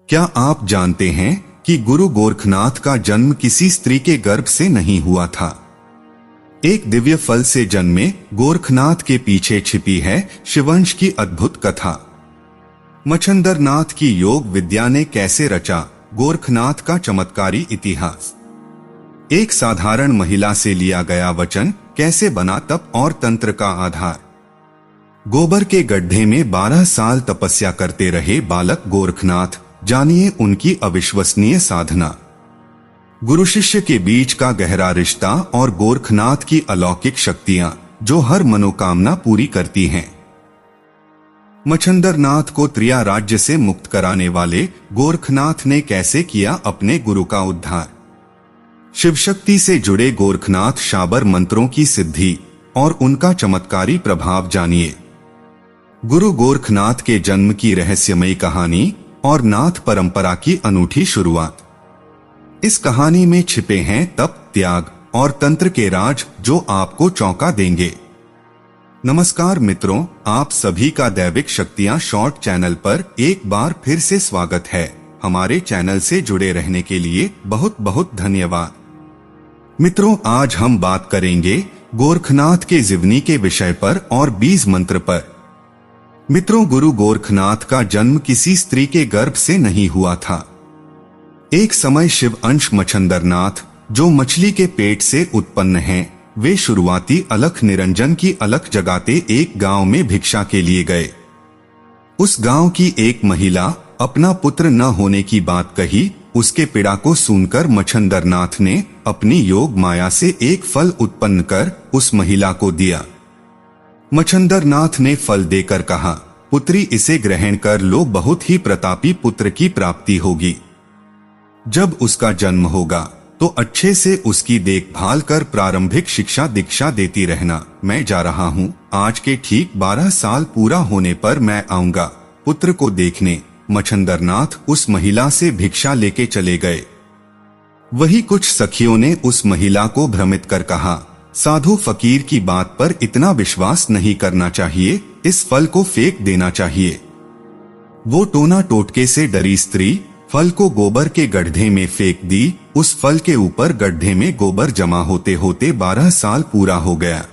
क्या आप जानते हैं कि गुरु गोरखनाथ का जन्म किसी स्त्री के गर्भ से नहीं हुआ था? एक दिव्य फल से जन्मे गोरखनाथ के पीछे छिपी है शिववंश की अद्भुत कथा। मच्छंदरनाथ की योग विद्या ने कैसे रचा गोरखनाथ का चमत्कारी इतिहास। एक साधारण महिला से लिया गया वचन कैसे बना तप और तंत्र का आधार। गोबर के गड्ढे में 12 साल तपस्या करते रहे बालक गोरखनाथ, जानिए उनकी अविश्वसनीय साधना। गुरु शिष्य के बीच का गहरा रिश्ता और गोरखनाथ की अलौकिक शक्तियां जो हर मनोकामना पूरी करती हैं। मच्छंदरनाथ को त्रिया राज्य से मुक्त कराने वाले गोरखनाथ ने कैसे किया अपने गुरु का उद्धार। शिवशक्ति से जुड़े गोरखनाथ शाबर मंत्रों की सिद्धि और उनका चमत्कारी प्रभाव जानिए। गुरु गोरखनाथ के जन्म की रहस्यमयी कहानी और नाथ परंपरा की अनूठी शुरुआत। इस कहानी में छिपे हैं तप, त्याग और तंत्र के राज जो आपको चौंका देंगे। नमस्कार मित्रों, आप सभी का दैविक शक्तियां शॉर्ट चैनल पर एक बार फिर से स्वागत है। हमारे चैनल से जुड़े रहने के लिए बहुत बहुत धन्यवाद। मित्रों, आज हम बात करेंगे गोरखनाथ के जीवनी के विषय पर और बीज मंत्र पर। मित्रों, गुरु गोरखनाथ का जन्म किसी स्त्री के गर्भ से नहीं हुआ था। एक समय शिव अंश मच्छंदरनाथ, जो मछली के पेट से उत्पन्न हैं, वे शुरुआती अलख निरंजन की अलख जगाते एक गांव में भिक्षा के लिए गए। उस गांव की एक महिला अपना पुत्र न होने की बात कही। उसके पीड़ा को सुनकर मच्छंदरनाथ ने अपनी योग माया से एक फल उत्पन्न कर उस महिला को दिया। मच्छंदरनाथ ने फल देकर कहा, पुत्री इसे ग्रहण कर लो, बहुत ही प्रतापी पुत्र की प्राप्ति होगी। जब उसका जन्म होगा तो अच्छे से उसकी देखभाल कर प्रारंभिक शिक्षा दीक्षा देती रहना। मैं जा रहा हूँ, आज के ठीक 12 साल पूरा होने पर मैं आऊंगा पुत्र को देखने। मच्छंदरनाथ उस महिला से भिक्षा लेके चले गए। वही कुछ सखियों ने उस महिला को भ्रमित कर कहा, साधु फकीर की बात पर इतना विश्वास नहीं करना चाहिए, इस फल को फेंक देना चाहिए। वो टोना टोटके से डरी स्त्री फल को गोबर के गड्ढे में फेंक दी। उस फल के ऊपर गड्ढे में गोबर जमा होते होते 12 साल पूरा हो गया।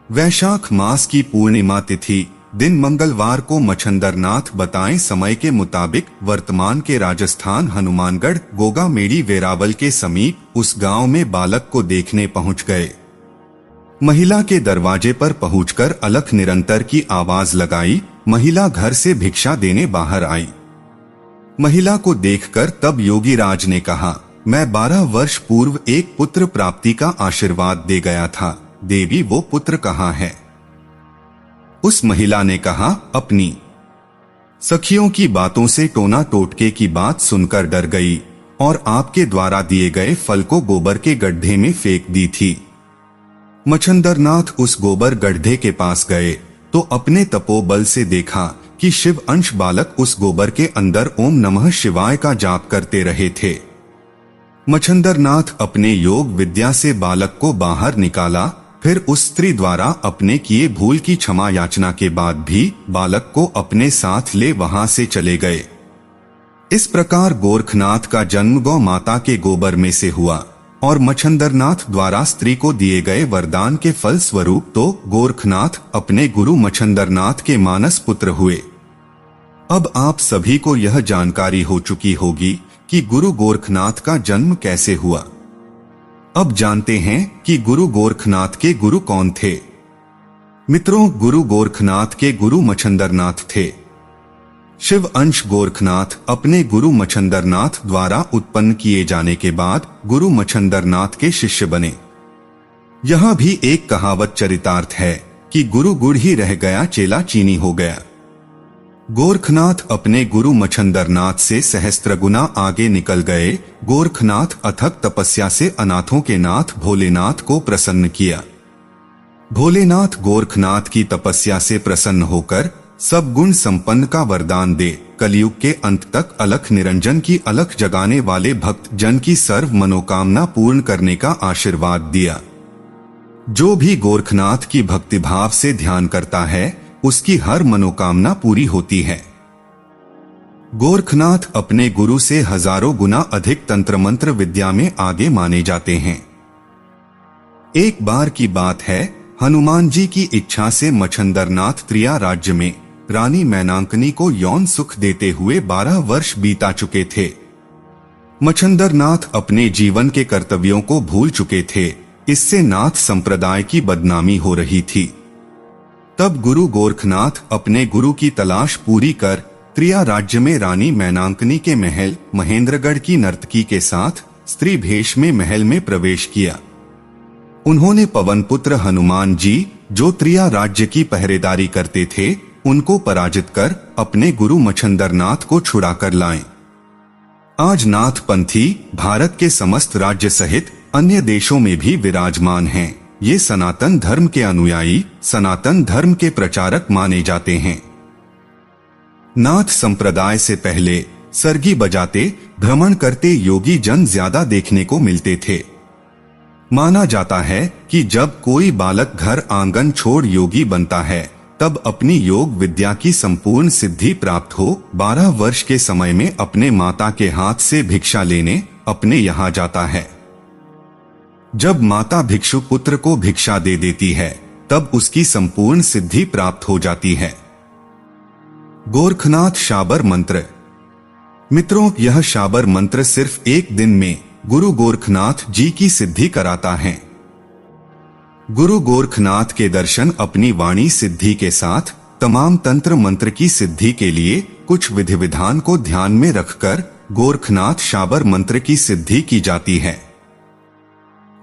वैशाख मास की पूर्णिमा तिथि दिन मंगलवार को मच्छंदरनाथ बताएं समय के मुताबिक वर्तमान के राजस्थान हनुमानगढ़ गोगा मेड़ी वेरावल के समीप उस गांव में बालक को देखने पहुंच गए। महिला के दरवाजे पर पहुंचकर अलख निरंतर की आवाज लगाई। महिला घर से भिक्षा देने बाहर आई। महिला को देखकर तब योगी राज ने कहा, मैं 12 वर्ष पूर्व एक पुत्र प्राप्ति का आशीर्वाद दे गया था, देवी वो पुत्र कहाँ है? उस महिला ने कहा, अपनी सखियों की बातों से टोना टोटके की बात सुनकर डर गई और आपके द्वारा दिए गए फल को गोबर के गड्ढे में फेंक दी थी। मच्छंदरनाथ उस गोबर गड्ढे के पास गए तो अपने तपोबल से देखा कि शिव अंश बालक उस गोबर के अंदर ओम नमः शिवाय का जाप करते रहे थे। मच्छंदरनाथ अपने योग विद्या से बालक को बाहर निकाला। फिर उस स्त्री द्वारा अपने किए भूल की क्षमा याचना के बाद भी बालक को अपने साथ ले वहां से चले गए। इस प्रकार गोरखनाथ का जन्म गौ माता के गोबर में से हुआ और मच्छंदरनाथ द्वारा स्त्री को दिए गए वरदान के फल स्वरूप तो गोरखनाथ अपने गुरु मच्छंदरनाथ के मानस पुत्र हुए। अब आप सभी को यह जानकारी हो चुकी होगी कि गुरु गोरखनाथ का जन्म कैसे हुआ। अब जानते हैं कि गुरु गोरखनाथ के गुरु कौन थे। मित्रों, गुरु गोरखनाथ के गुरु मच्छंदरनाथ थे। शिव अंश गोरखनाथ अपने गुरु मच्छंदरनाथ द्वारा उत्पन्न किए जाने के बाद गुरु मच्छंदरनाथ के शिष्य बने। यहाँ भी एक कहावत चरितार्थ है कि गुरु गुड़ ही रह गया, चेला चीनी हो गया। गोरखनाथ अपने गुरु मच्छंदरनाथ से सहस्त्र गुना आगे निकल गए। गोरखनाथ अथक तपस्या से अनाथों के नाथ भोलेनाथ को प्रसन्न किया। भोलेनाथ गोरखनाथ की तपस्या से प्रसन्न होकर सब गुण संपन्न का वरदान दे कलयुग के अंत तक अलख निरंजन की अलख जगाने वाले भक्त जन की सर्व मनोकामना पूर्ण करने का आशीर्वाद दिया। जो भी गोरखनाथ की भक्तिभाव से ध्यान करता है उसकी हर मनोकामना पूरी होती है। गोरखनाथ अपने गुरु से हजारों गुना अधिक तंत्र मंत्र विद्या में आगे माने जाते हैं। एक बार की बात है, हनुमान जी की इच्छा से मच्छंदरनाथ त्रिया राज्य में रानी मैनांकनी को यौन सुख देते हुए 12 वर्ष बीता चुके थे। मच्छंदरनाथ अपने जीवन के कर्तव्यों को भूल चुके थे। इससे नाथ संप्रदाय की बदनामी हो रही थी। तब गुरु गोरखनाथ अपने गुरु की तलाश पूरी कर त्रिया राज्य में रानी मैनांकनी के महल महेंद्रगढ़ की नर्तकी के साथ स्त्री भेष में महल में प्रवेश किया। उन्होंने पवन पुत्र हनुमान जी, जो त्रिया राज्य की पहरेदारी करते थे, उनको पराजित कर अपने गुरु मच्छंदरनाथ को छुड़ा कर लाए। आज नाथ पंथी भारत के समस्त राज्य सहित अन्य देशों में भी विराजमान हैं। ये सनातन धर्म के अनुयायी, सनातन धर्म के प्रचारक माने जाते हैं। नाथ संप्रदाय से पहले सरगी बजाते, भ्रमण करते योगी जन ज्यादा देखने को मिलते थे। माना जाता है कि जब कोई बालक घर आंगन छोड़ योगी बनता है, तब अपनी योग विद्या की संपूर्ण सिद्धि प्राप्त हो 12 वर्ष के समय में अपने माता के हाथ से भिक्षा लेने अपने यहाँ जाता है। जब माता भिक्षु पुत्र को भिक्षा दे देती है, तब उसकी संपूर्ण सिद्धि प्राप्त हो जाती है। गोरखनाथ शाबर मंत्र। मित्रों, यह शाबर मंत्र सिर्फ एक दिन में गुरु गोरखनाथ जी की सिद्धि कराता है। गुरु गोरखनाथ के दर्शन अपनी वाणी सिद्धि के साथ तमाम तंत्र मंत्र की सिद्धि के लिए कुछ विधि विधान को ध्यान में रखकर गोरखनाथ शाबर मंत्र की सिद्धि की जाती है।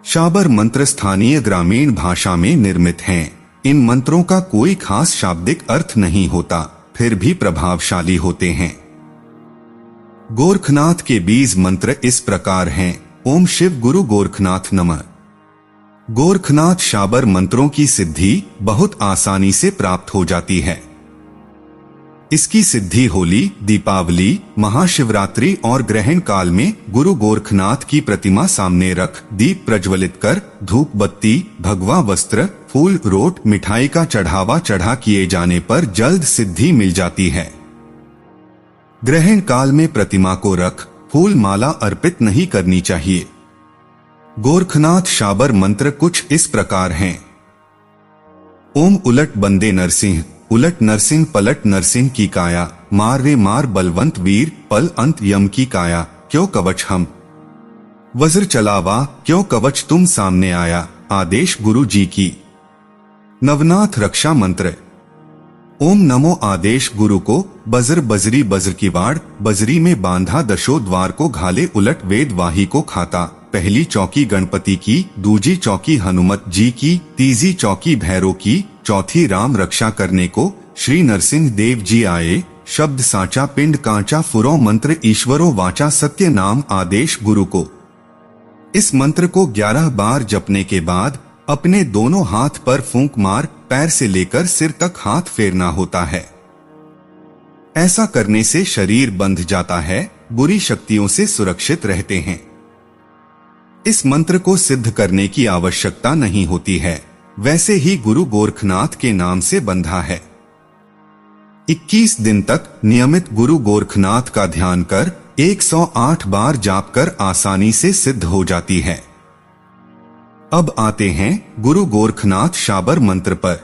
शाबर मंत्र स्थानीय ग्रामीण भाषा में निर्मित हैं। इन मंत्रों का कोई खास शाब्दिक अर्थ नहीं होता, फिर भी प्रभावशाली होते हैं। गोरखनाथ के बीज मंत्र इस प्रकार हैं। ओम शिव गुरु गोरखनाथ नमः। गोरखनाथ शाबर मंत्रों की सिद्धि बहुत आसानी से प्राप्त हो जाती है। इसकी सिद्धि होली, दीपावली, महाशिवरात्रि और ग्रहण काल में गुरु गोरखनाथ की प्रतिमा सामने रख दीप प्रज्वलित कर धूप बत्ती, भगवा वस्त्र, फूल, रोट, मिठाई का चढ़ावा चढ़ा किए जाने पर जल्द सिद्धि मिल जाती है। ग्रहण काल में प्रतिमा को रख फूल माला अर्पित नहीं करनी चाहिए। गोरखनाथ शाबर मंत्र कुछ इस प्रकार हैं। ओम उलट बंदे नरसिंह, उलट नरसिंह पलट नरसिंह की काया, मार रे मार बलवंत वीर, पल अंत यम की काया, क्यों कवच हम वज्र चलावा, क्यों कवच तुम सामने आया, आदेश गुरु जी की। नवनाथ रक्षा मंत्र। ओम नमो आदेश गुरु को, बजर बजरी बज्र की वाड़, बजरी में बांधा दशो द्वार को घाले उलट वेद वाही को खाता। पहली चौकी गणपति की, दूजी चौकी हनुमत जी की, तीसरी चौकी भैरव की, चौथी राम रक्षा करने को श्री नरसिंह देव जी आए। शब्द साचा पिंड कांचा फुरो मंत्र ईश्वरो वाचा सत्य नाम आदेश गुरु को। इस मंत्र को 11 बार जपने के बाद अपने दोनों हाथ पर फूंक मार पैर से लेकर सिर तक हाथ फेरना होता है। ऐसा करने से शरीर बंध जाता है, बुरी शक्तियों से सुरक्षित रहते हैं। इस मंत्र को सिद्ध करने की आवश्यकता नहीं होती है, वैसे ही गुरु गोरखनाथ के नाम से बंधा है। 21 दिन तक नियमित गुरु गोरखनाथ का ध्यान कर 108 बार जाप कर आसानी से सिद्ध हो जाती है। अब आते हैं गुरु गोरखनाथ शाबर मंत्र पर।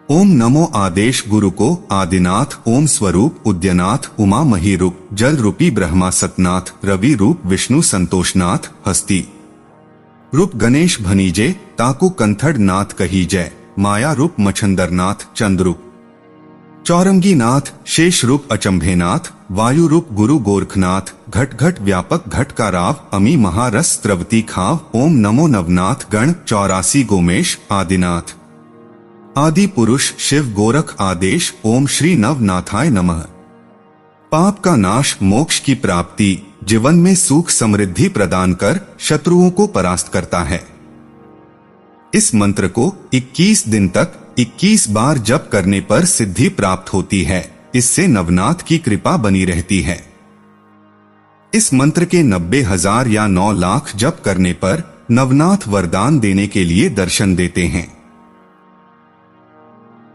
ओम नमो आदेश गुरु को, आदिनाथ ओम स्वरूप उद्यनाथ उमा मही रूप, जल रूपी ब्रह्मा सतनाथ, रवि रूप विष्णु संतोषनाथ, हस्ती रूप गणेश भनीजे, ताकु कंथड़ नाथ कही जय, माया रूप मच्छंदरनाथ चंद्रूप, चौरंगी नाथ शेष रूप अचंभेनाथ, वायु रूप गुरु गोरखनाथ, घट घट व्यापक घट का राव, अमी महारस स्त्रवती खाव, ओम नमो नवनाथ गण 84 गोमेश आदिनाथ, आदि पुरुष शिव गोरख आदेश, ओम श्री नवनाथाय नमः। पाप का नाश, मोक्ष की प्राप्ति, जीवन में सुख समृद्धि प्रदान कर शत्रुओं को परास्त करता है। इस मंत्र को 21 दिन तक 21 बार जप करने पर सिद्धि प्राप्त होती है। इससे नवनाथ की कृपा बनी रहती है। इस मंत्र के 90,000 या 9 लाख जप करने पर नवनाथ वरदान देने के लिए दर्शन देते हैं।